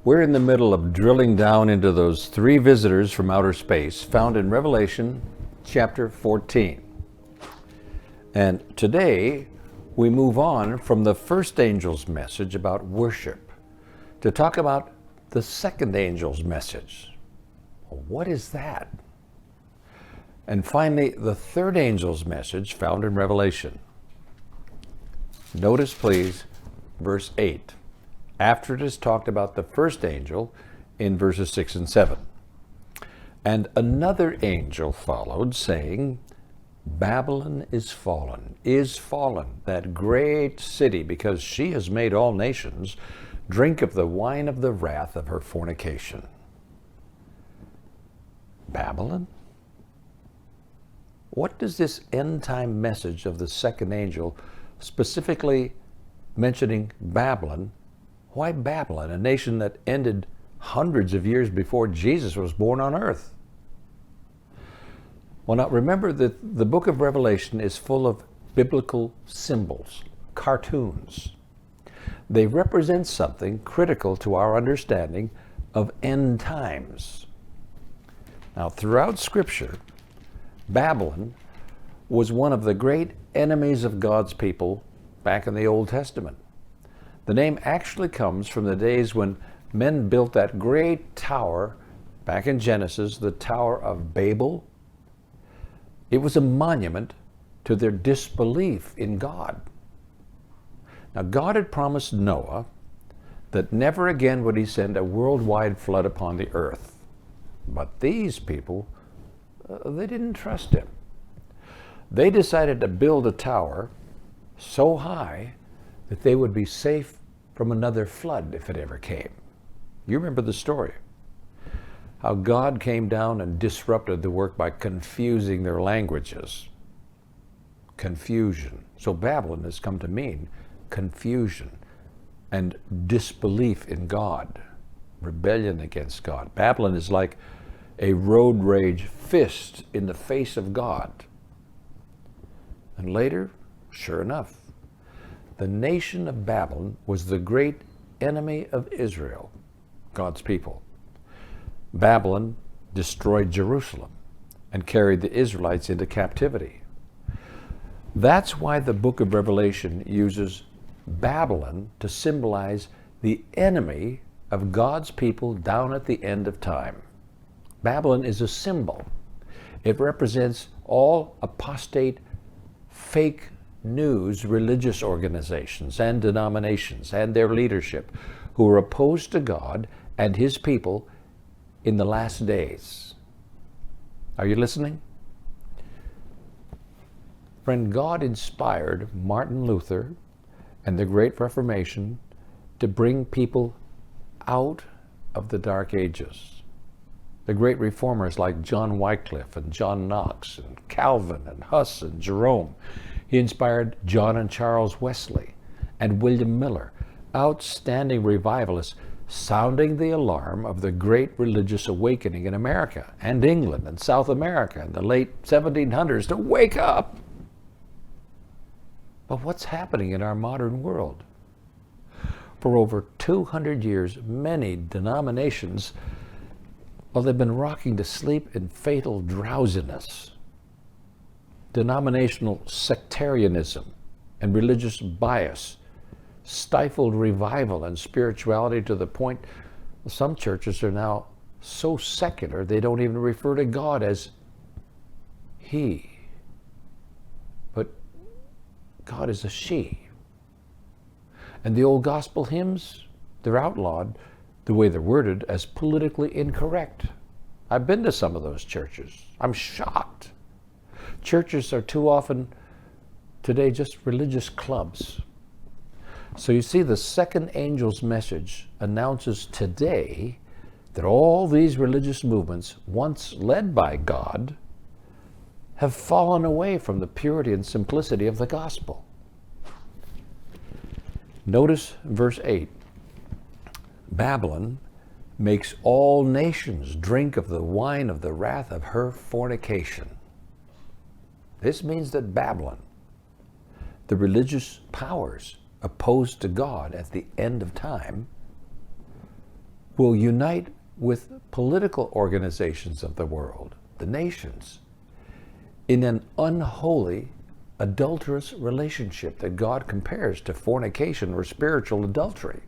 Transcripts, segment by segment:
We're in the middle of drilling down into those three visitors from outer space found in Revelation chapter 14. And today we move on from the first angel's message about worship to talk about the second angel's message. What is that? And finally, the third angel's message found in Revelation. Notice, please, verse 8. After it is talked about the first angel in verses 6 and 7. And another angel followed, saying, Babylon is fallen, that great city, because she has made all nations drink of the wine of the wrath of her fornication. Babylon? What does this end-time message of the second angel, specifically mentioning Babylon, why Babylon, a nation that ended hundreds of years before Jesus was born on earth? Well, now remember that the book of Revelation is full of biblical symbols, cartoons. They represent something critical to our understanding of end times. Now, throughout Scripture, Babylon was one of the great enemies of God's people back in the Old Testament. The name actually comes from the days when men built that great tower back in Genesis, the Tower of Babel. It was a monument to their disbelief in God. Now, God had promised Noah that never again would he send a worldwide flood upon the earth. But these people, they didn't trust him. They decided to build a tower so high that they would be safe from another flood if it ever came. You remember the story. How God came down and disrupted the work by confusing their languages. Confusion. So Babylon has come to mean confusion and disbelief in God, rebellion against God. Babylon is like a road rage fist in the face of God. And later, sure enough, the nation of Babylon was the great enemy of Israel, God's people. Babylon destroyed Jerusalem and carried the Israelites into captivity. That's why the book of Revelation uses Babylon to symbolize the enemy of God's people down at the end of time. Babylon is a symbol. It represents all apostate, fake news religious organizations and denominations and their leadership who are opposed to God and his people in the last days. Are you listening? Friend, God inspired Martin Luther and the Great Reformation to bring people out of the Dark Ages. The great reformers like John Wycliffe and John Knox and Calvin and Huss and Jerome. He inspired John and Charles Wesley and William Miller, outstanding revivalists, sounding the alarm of the great religious awakening in America and England and South America in the late 1700s to wake up. But what's happening in our modern world? For over 200 years, many denominations, well, they've been rocking to sleep in fatal drowsiness. Denominational sectarianism and religious bias stifled revival and spirituality to the point some churches are now so secular they don't even refer to God as He, but God is a she. And the old gospel hymns, they're outlawed the way they're worded as politically incorrect. I've been to some of those churches. I'm shocked. Churches are too often today just religious clubs. So you see, the second angel's message announces today that all these religious movements, once led by God, have fallen away from the purity and simplicity of the gospel. Notice verse 8. Babylon makes all nations drink of the wine of the wrath of her fornication. This means that Babylon, the religious powers opposed to God at the end of time, will unite with political organizations of the world, the nations, in an unholy, adulterous relationship that God compares to fornication or spiritual adultery.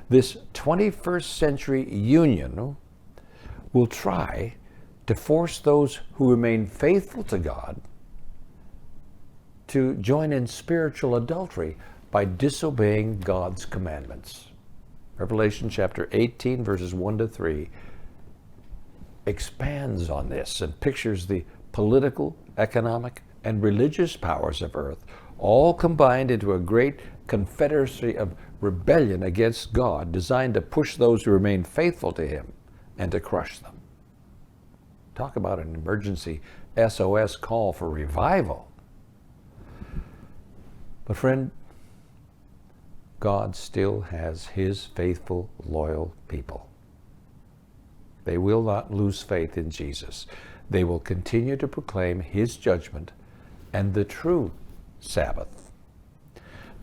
This 21st century union will try to force those who remain faithful to God to join in spiritual adultery by disobeying God's commandments. Revelation chapter 18, verses 1 to 3 expands on this and pictures the political, economic, and religious powers of earth all combined into a great confederacy of rebellion against God designed to push those who remain faithful to Him and to crush them. Talk about an emergency SOS call for revival. But friend, God still has His faithful, loyal people. They will not lose faith in Jesus. They will continue to proclaim His judgment and the true Sabbath.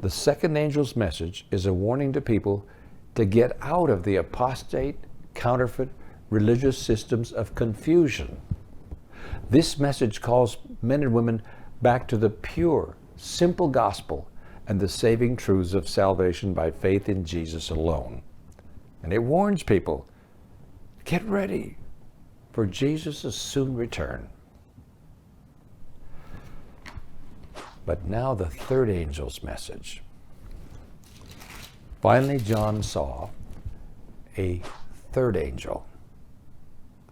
The second angel's message is a warning to people to get out of the apostate, counterfeit, religious systems of confusion. This message calls men and women back to the pure, simple gospel and the saving truths of salvation by faith in Jesus alone. And it warns people, get ready for Jesus' soon return. But now the third angel's message. Finally, John saw a third angel.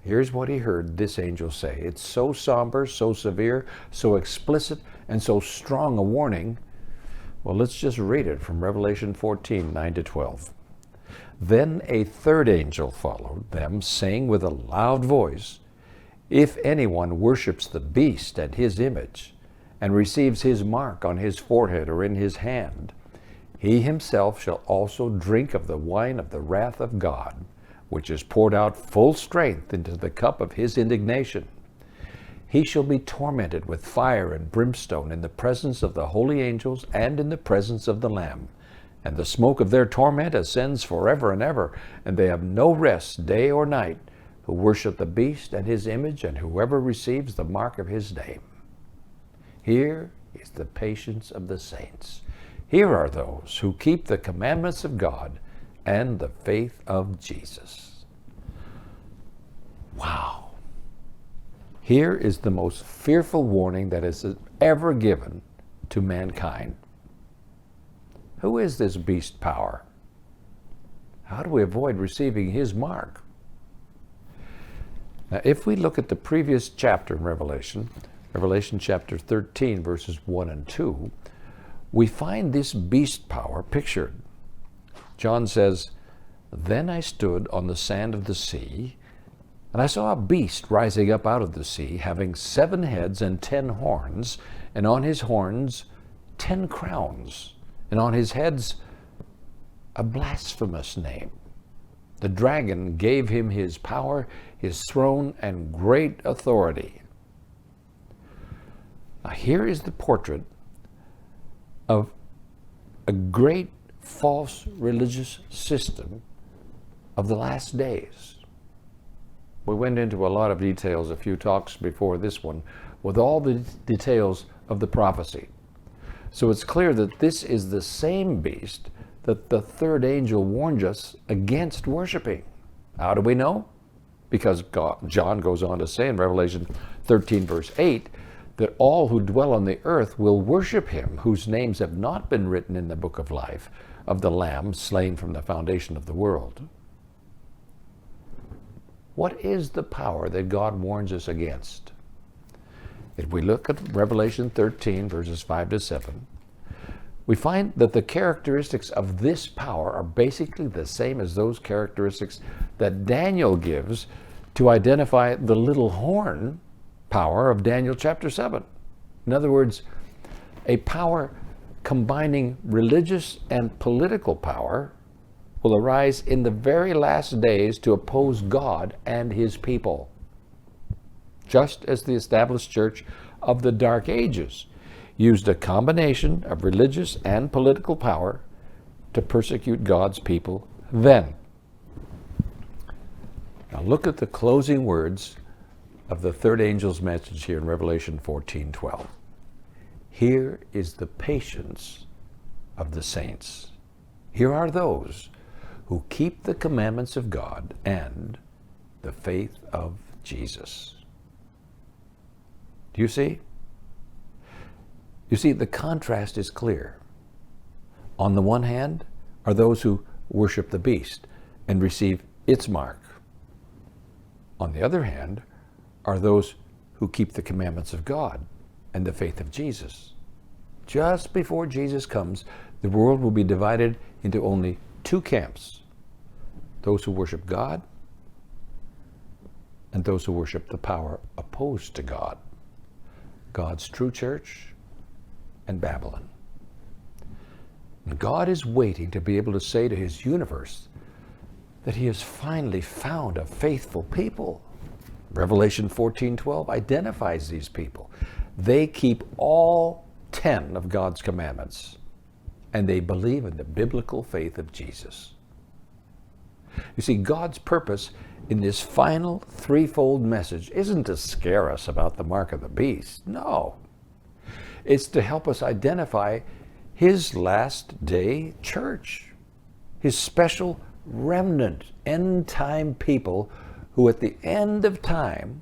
Here's what he heard this angel say. It's so somber, so severe, so explicit, and so strong a warning. Well, let's just read it from Revelation 14, 9 to 12. Then a third angel followed them, saying with a loud voice, if anyone worships the beast and his image, and receives his mark on his forehead or in his hand, he himself shall also drink of the wine of the wrath of God, which is poured out full strength into the cup of his indignation. He shall be tormented with fire and brimstone in the presence of the holy angels and in the presence of the Lamb. And the smoke of their torment ascends forever and ever, and they have no rest day or night, who worship the beast and his image, and whoever receives the mark of his name. Here is the patience of the saints. Here are those who keep the commandments of God and the faith of Jesus. Wow. Here is the most fearful warning that is ever given to mankind. Who is this beast power? How do we avoid receiving his mark? Now, if we look at the previous chapter in Revelation chapter 13, verses 1 and 2, we find this beast power pictured. John says, then I stood on the sand of the sea, and I saw a beast rising up out of the sea, having 7 heads and 10 horns, and on his horns 10 crowns, and on his heads a blasphemous name. The dragon gave him his power, his throne, and great authority. Now here is the portrait of a great false religious system of the last days. We went into a lot of details a few talks before this one with all the details of the prophecy. So it's clear that this is the same beast that the third angel warned us against worshiping. How do we know? Because John goes on to say in Revelation 13, verse 8, that all who dwell on the earth will worship him, whose names have not been written in the book of life of the Lamb slain from the foundation of the world. What is the power that God warns us against? If we look at Revelation 13, verses 5 to 7, we find that the characteristics of this power are basically the same as those characteristics that Daniel gives to identify the little horn power of Daniel chapter 7. In other words, a power combining religious and political power will arise in the very last days to oppose God and his people, just as the established church of the Dark Ages used a combination of religious and political power to persecute God's people then. Now look at the closing words of the third angel's message here in Revelation 14:12. Here is the patience of the saints. Here are those who keep the commandments of God and the faith of Jesus. Do you see? You see, the contrast is clear. On the one hand are those who worship the beast and receive its mark. On the other hand are those who keep the commandments of God and the faith of Jesus. Just before Jesus comes, the world will be divided into only two camps: those who worship God and those who worship the power opposed to God, God's true church and Babylon. And God is waiting to be able to say to his universe that he has finally found a faithful people. Revelation 14:12 identifies these people. They keep all 10 of God's commandments, and they believe in the biblical faith of Jesus. You see, God's purpose in this final threefold message isn't to scare us about the mark of the beast. No. It's to help us identify his last day church, his special remnant, end-time people who at the end of time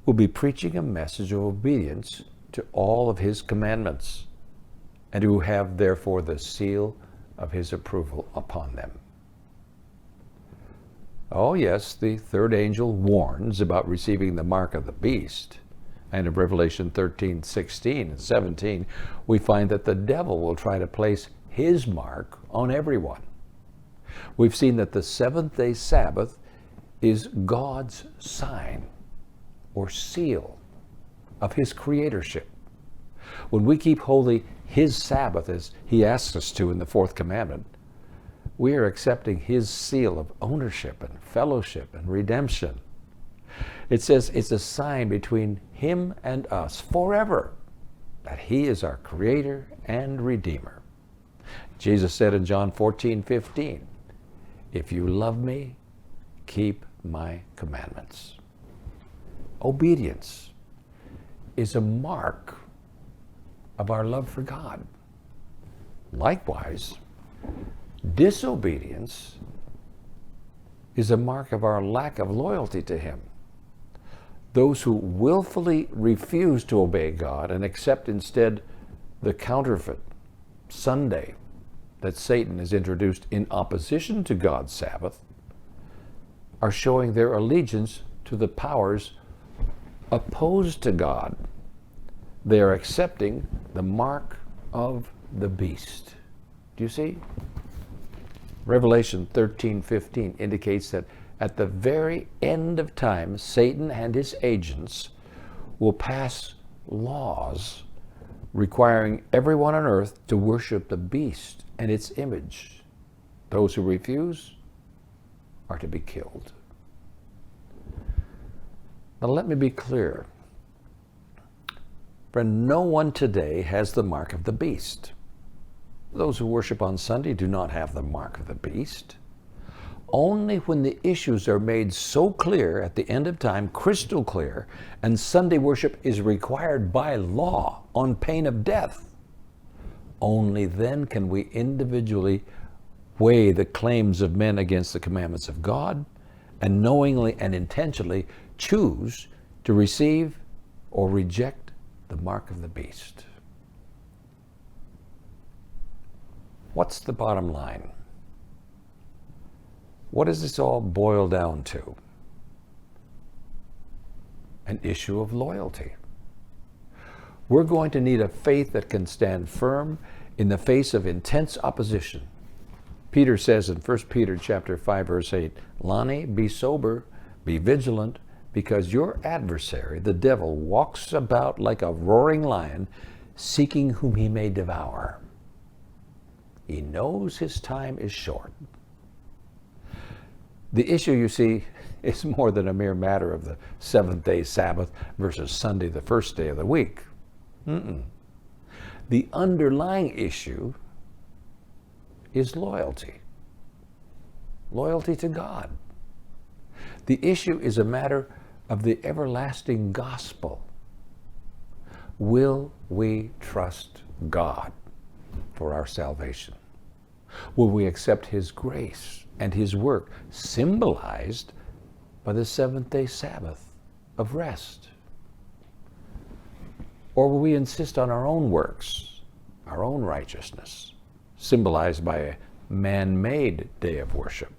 will be preaching a message of obedience to all of his commandments, and who have therefore the seal of his approval upon them. Oh yes, the third angel warns about receiving the mark of the beast. And in Revelation 13:16 and 17, we find that the devil will try to place his mark on everyone. We've seen that the seventh-day Sabbath is God's sign or seal of his creatorship. When we keep holy his Sabbath as he asks us to in the fourth commandment, we are accepting his seal of ownership and fellowship and redemption. It says it's a sign between him and us forever that he is our creator and redeemer. Jesus said in John 14:15, "If you love me, keep my commandments." Obedience is a mark of our love for God. Likewise, disobedience is a mark of our lack of loyalty to him. Those who willfully refuse to obey God and accept instead the counterfeit Sunday that Satan has introduced in opposition to God's Sabbath are showing their allegiance to the powers opposed to God. They are accepting the mark of the beast. Do you see? Revelation 13:15 indicates that at the very end of time, Satan and his agents will pass laws requiring everyone on earth to worship the beast and its image. Those who refuse are to be killed. Now let me be clear. Friend, no one today has the mark of the beast. Those who worship on Sunday do not have the mark of the beast. Only when the issues are made so clear at the end of time, crystal clear, and Sunday worship is required by law on pain of death, only then can we individually weigh the claims of men against the commandments of God and knowingly and intentionally choose to receive or reject the mark of the beast. What's the bottom line? What does this all boil down to? An issue of loyalty. We're going to need a faith that can stand firm in the face of intense opposition. Peter says in 1 Peter chapter 5, verse 8, "Lonnie, be sober, be vigilant, because your adversary, the devil, walks about like a roaring lion, seeking whom he may devour. He knows his time is short." The issue, you see, is more than a mere matter of the seventh-day Sabbath versus Sunday, the first day of the week. The underlying issue is loyalty. Loyalty to God. The issue is a matter of the everlasting gospel. Will we trust God for our salvation? Will we accept His grace and His work, symbolized by the seventh-day Sabbath of rest? Or will we insist on our own works, our own righteousness, symbolized by a man-made day of worship?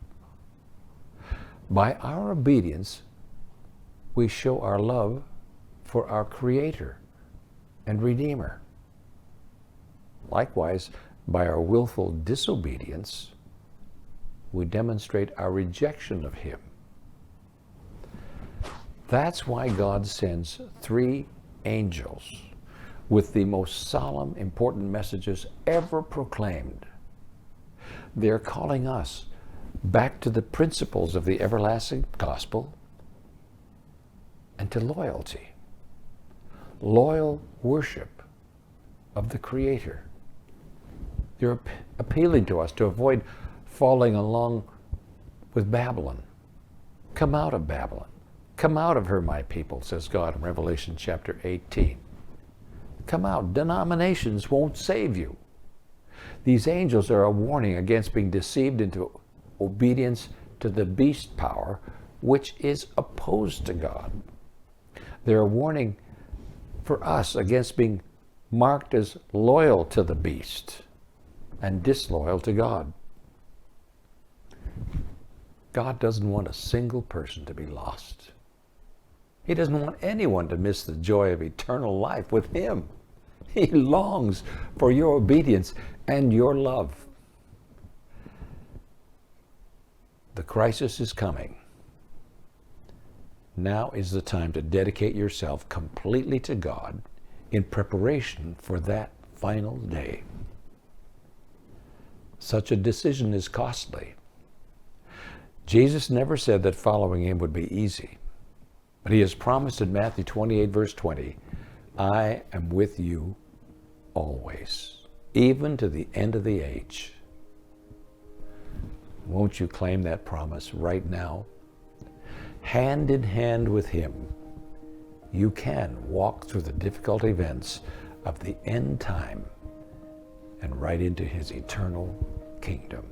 By our obedience, we show our love for our Creator and Redeemer. Likewise, by our willful disobedience, we demonstrate our rejection of Him. That's why God sends 3 angels with the most solemn, important messages ever proclaimed. They're calling us back to the principles of the everlasting gospel and to loyalty. Loyal worship of the Creator. They're appealing to us to avoid falling along with Babylon. Come out of Babylon. Come out of her, my people, says God in Revelation chapter 18. Come out. Denominations won't save you. These angels are a warning against being deceived into obedience to the beast power, which is opposed to God. They're a warning for us against being marked as loyal to the beast and disloyal to God. God doesn't want a single person to be lost. He doesn't want anyone to miss the joy of eternal life with Him. He longs for your obedience and your love. The crisis is coming. Now is the time to dedicate yourself completely to God in preparation for that final day. Such a decision is costly. Jesus never said that following Him would be easy, but He has promised in Matthew 28, verse 20, I am with you always, even to the end of the age. Won't you claim that promise right now? Hand in hand with Him, you can walk through the difficult events of the end time and right into His eternal kingdom.